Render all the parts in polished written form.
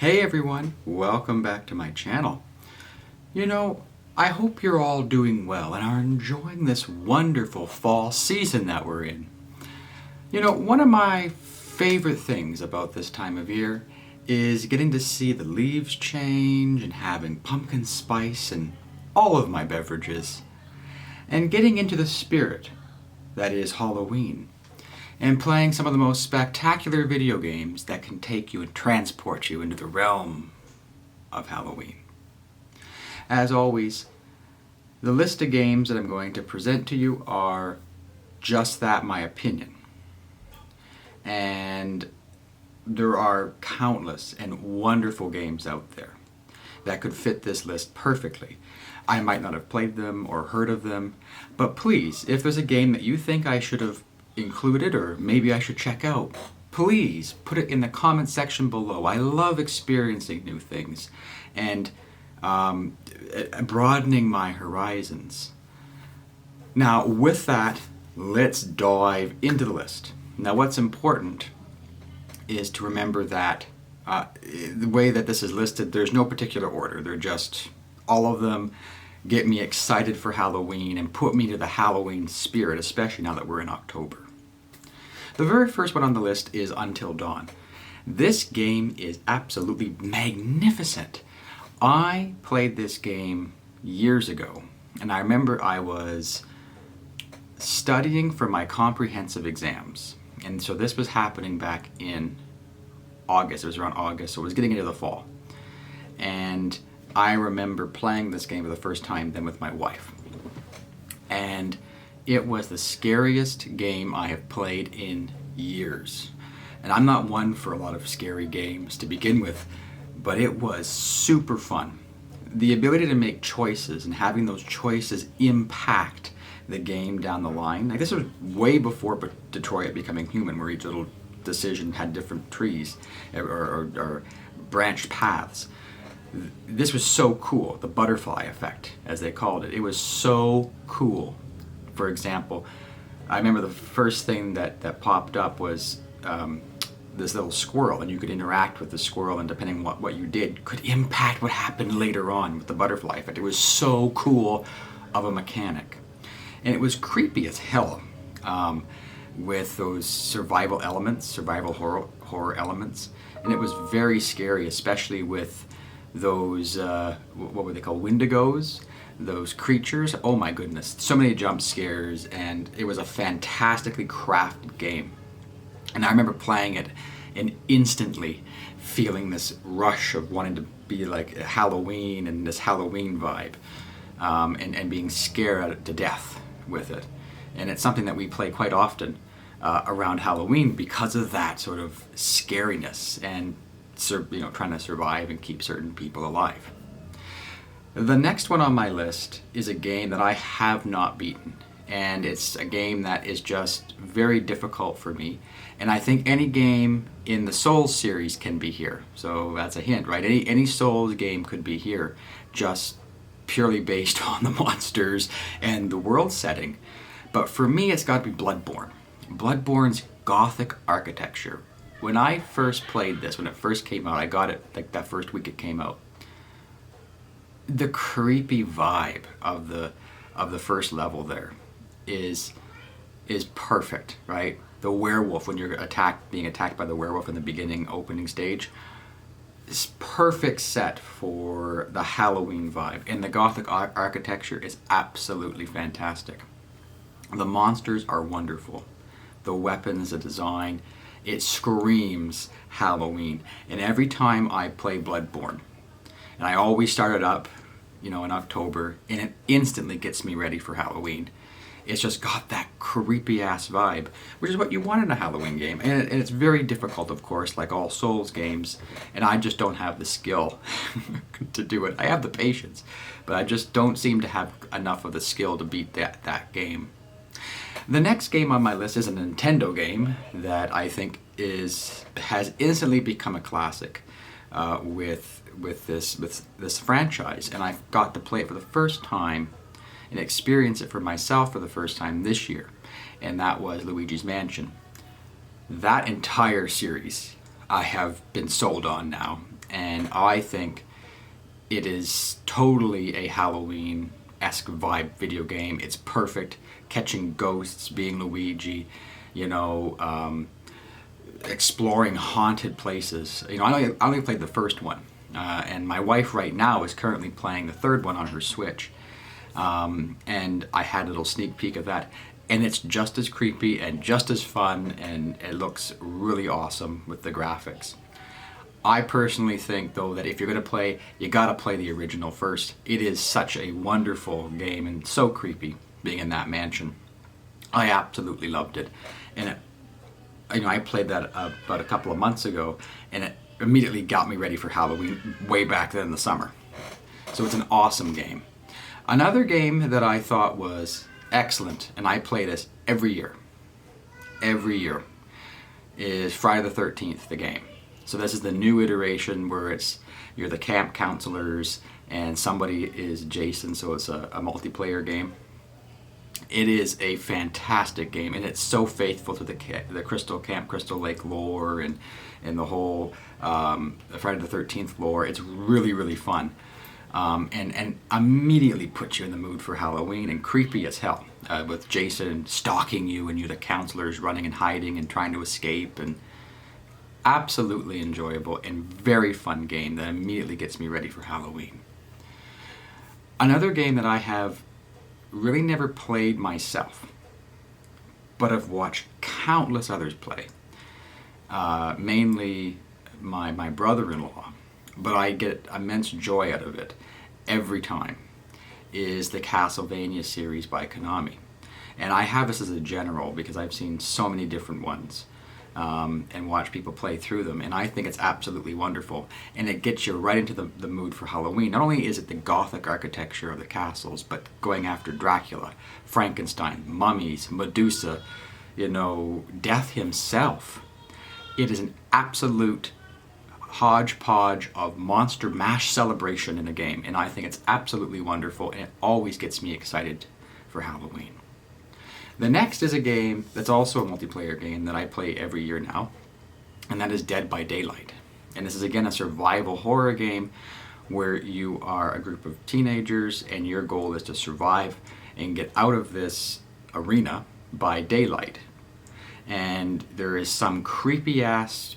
Hey everyone, welcome back to my channel. I hope you're all doing well and are enjoying this wonderful fall season that we're in. One of my favorite things about this time of year is getting to see the leaves change and having pumpkin spice in all of my beverages, and getting into the spirit that is Halloween, and playing some of the most spectacular video games that can take you and transport you into the realm of Halloween. As always, the list of games that I'm going to present to you are just that, my opinion. And there are countless and wonderful games out there that could fit this list perfectly. I might not have played them or heard of them, but please, if there's a game that you think I should have included or maybe I should check out, please put it in the comment section below. I love experiencing new things and broadening my horizons. Now with that, let's dive into the list. Now what's important is to remember that the way that this is listed, there's no particular order. They're just, all of them get me excited for Halloween and put me to the Halloween spirit, especially now that we're in October. The very first one on the list is Until Dawn. This game is absolutely magnificent. I played this game years ago, and I remember I was studying for my comprehensive exams. And so this was happening back in August. It was around August, so it was getting into the fall. And I remember playing this game for the first time then with my wife. And it was the scariest game I have played in years. And I'm not one for a lot of scary games to begin with, but it was super fun. The ability to make choices and having those choices impact the game down the line. Like, this was way before Detroit Becoming Human, where each little decision had different trees or branched paths. This was so cool, the butterfly effect, as they called it. It was so cool. For example, I remember the first thing that popped up was this little squirrel, and you could interact with the squirrel, and depending on what you did could impact what happened later on with the butterfly effect. It was so cool of a mechanic. And it was creepy as hell with those survival elements, survival horror elements. And it was very scary, especially with those, what were they called, Wendigos? Those creatures. Oh my goodness, so many jump scares, and it was a fantastically crafted game. And I remember playing it and instantly feeling this rush of wanting to be like Halloween and this Halloween vibe, and being scared to death with it. And it's something that we play quite often around Halloween because of that sort of scariness and trying to survive and keep certain people alive. The next one on my list is a game that I have not beaten, and it's a game that is just very difficult for me, and I think any game in the Souls series can be here. So that's a hint, right? Any Souls game could be here, just purely based on the monsters and the world setting. But for me, it's got to be Bloodborne. Bloodborne's Gothic architecture. When I first played this, when it first came out, I got it like that first week it came out. The creepy vibe of the first level there is perfect, right? The werewolf, when you're being attacked by the werewolf in the beginning opening stage, is perfect set for the Halloween vibe. And the Gothic architecture is absolutely fantastic. The monsters are wonderful. The weapons, the design, it screams Halloween. And every time I play Bloodborne, and I always start it up, in October, and it instantly gets me ready for Halloween. It's just got that creepy ass vibe, which is what you want in a Halloween game. And it's very difficult, of course, like all Souls games, and I just don't have the skill to do it. I have the patience, but I just don't seem to have enough of the skill to beat that game. The next game on my list is a Nintendo game that I think has instantly become a classic with this franchise, and I got to play it for the first time and experience it for myself for the first time this year, and that was Luigis Mansion. That entire series I have been sold on now. And I think it is totally a Halloween-esque vibe video game. It's perfect. Catching ghosts, being Luigi, you know, exploring haunted places. You know, I only played the first one. And my wife right now is currently playing the third one on her Switch. And I had a little sneak peek of that. And it's just as creepy and just as fun, and it looks really awesome with the graphics. I personally think, though, that if you're going to play, you got to play the original first. It is such a wonderful game and so creepy being in that mansion. I absolutely loved it. And it, you know, I played that about a couple of months ago, and it immediately got me ready for Halloween way back then in the summer. So it's an awesome game. Another game that I thought was excellent, and I play this every year, is Friday the 13th, the game. So this is the new iteration where you're the camp counselors and somebody is Jason, so it's a multiplayer game. It is a fantastic game, and it's so faithful to the Crystal Lake lore and the whole Friday the 13th lore. It's really, really fun. And immediately puts you in the mood for Halloween, and creepy as hell, with Jason stalking you and you the counselors running and hiding and trying to escape, and absolutely enjoyable and very fun game that immediately gets me ready for Halloween. Another game that I have really never played myself, but I've watched countless others play, mainly my brother-in-law, but I get immense joy out of it every time, is the Castlevania series by Konami. And I have this as a general because I've seen so many different ones and watched people play through them, and I think it's absolutely wonderful. And it gets you right into the mood for Halloween. Not only is it the gothic architecture of the castles, but going after Dracula, Frankenstein, mummies, Medusa, you know, Death himself. It is an absolute hodgepodge of monster mash celebration in a game, and I think it's absolutely wonderful, and it always gets me excited for Halloween. The next is a game that's also a multiplayer game that I play every year now, and that is Dead by Daylight. And this is again a survival horror game where you are a group of teenagers and your goal is to survive and get out of this arena by daylight. And there is some creepy ass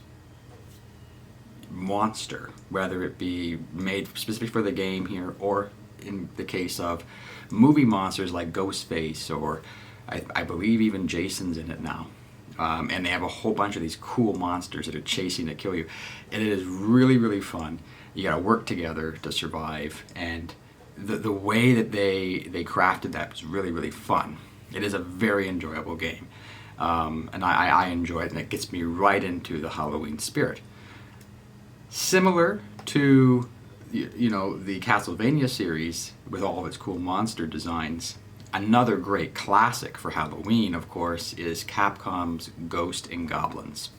monster, whether it be made specifically for the game here or in the case of movie monsters like Ghostface, or I believe even Jason's in it now. And they have a whole bunch of these cool monsters that are chasing to kill you. And it is really, really fun. You gotta work together to survive. And the way that they crafted that was really, really fun. It is a very enjoyable game. And I enjoy it, and it gets me right into the Halloween spirit. Similar to you know, the Castlevania series with all of its cool monster designs, another great classic for Halloween, of course, is Capcom's Ghosts and Goblins.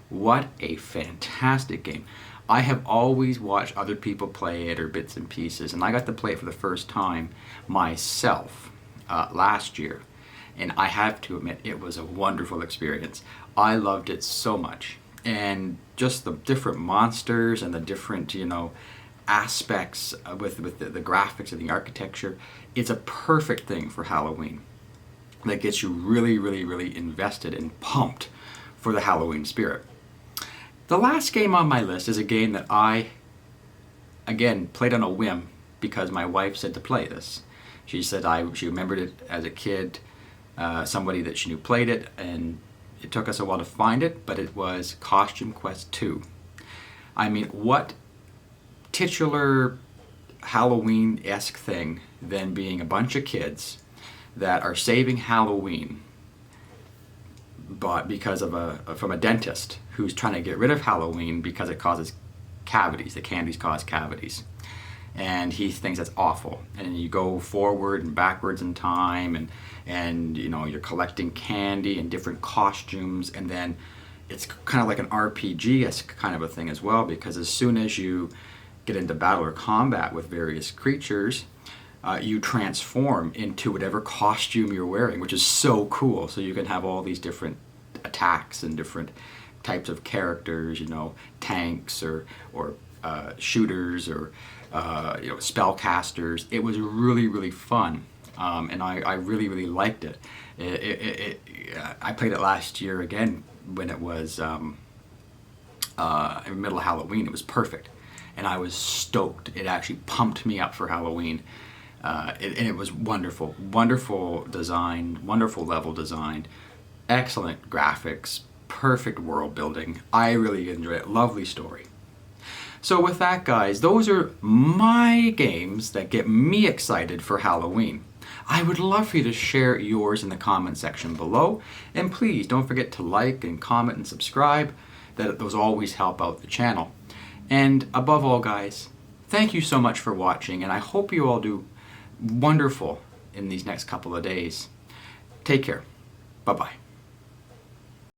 What a fantastic game. I have always watched other people play it or bits and pieces, and I got to play it for the first time myself last year. And I have to admit, it was a wonderful experience. I loved it so much. And just the different monsters and the different, you know, aspects with the graphics and the architecture, it's a perfect thing for Halloween that gets you really, really, really invested and pumped for the Halloween spirit. The last game on my list is a game that I, again, played on a whim because my wife said to play this. She said she remembered it as a kid, somebody that she knew played it, and it took us a while to find it, but it was Costume Quest 2. I mean, what titular Halloween-esque thing than being a bunch of kids that are saving Halloween but because of from a dentist who's trying to get rid of Halloween because it causes cavities. The candies cause cavities. And he thinks that's awful. And you go forward and backwards in time, and you know, you're collecting candy and different costumes, and then it's kind of like an RPG-esque kind of a thing as well, because as soon as you get into battle or combat with various creatures, you transform into whatever costume you're wearing, which is so cool. So you can have all these different attacks and different types of characters, you know, tanks or shooters or spellcasters. It was really, really fun, and I really, really liked it. I played it last year again when it was in the middle of Halloween. It was perfect, and I was stoked. It actually pumped me up for Halloween, and it was wonderful. Wonderful design, wonderful level design, excellent graphics, perfect world building. I really enjoyed it. Lovely story. So with that, guys, those are my games that get me excited for Halloween. I would love for you to share yours in the comment section below, and please don't forget to like and comment and subscribe. Those always help out the channel. And above all, guys, thank you so much for watching, and I hope you all do wonderful in these next couple of days. Take care. Bye-bye.